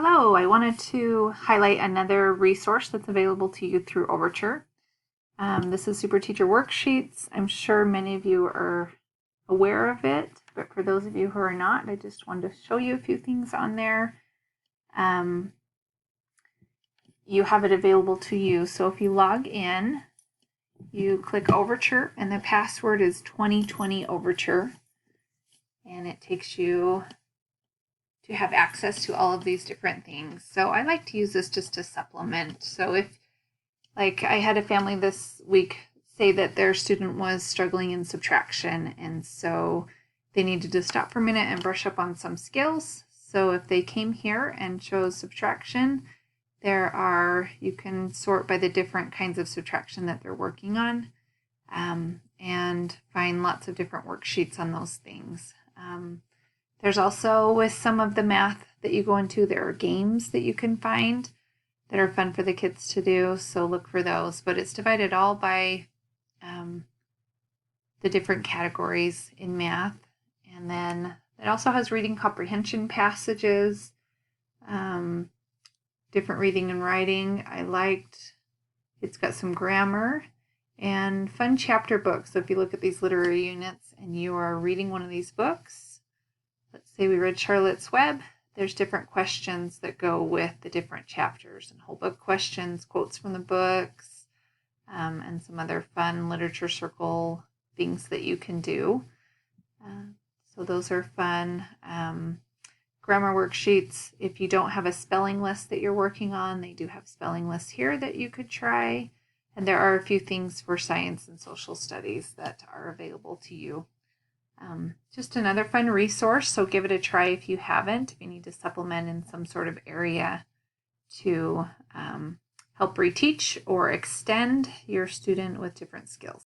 Hello, I wanted to highlight another resource that's available to you through Overture. This is Super Teacher Worksheets. I'm sure many of you are aware of it, but for those of you who are not, I just wanted to show you a few things on there. You have it available to you. So if you log in, you click Overture, and the password is 2020 Overture, and it takes you to have access to all of these different things. So I like to use this just to supplement. So if, like, I had a family this week say that their student was struggling in subtraction, and so they needed to stop for a minute and brush up on some skills. So if they came here and chose subtraction, you can sort by the different kinds of subtraction that they're working on, and find lots of different worksheets on those things. There's also, with some of the math that you go into, there are games that you can find that are fun for the kids to do, so look for those. But it's divided all by the different categories in math. And then it also has reading comprehension passages, different reading and writing. It's got some grammar and fun chapter books. So if you look at these literary units and you are reading one of these books, let's say we read Charlotte's Web, there's different questions that go with the different chapters, and whole book questions, quotes from the books, and some other fun literature circle things that you can do. So those are fun. Grammar worksheets, if you don't have a spelling list that you're working on, they do have spelling lists here that you could try. And there are a few things for science and social studies that are available to you. Just another fun resource, so give it a try if you haven't, if you need to supplement in some sort of area to help reteach or extend your student with different skills.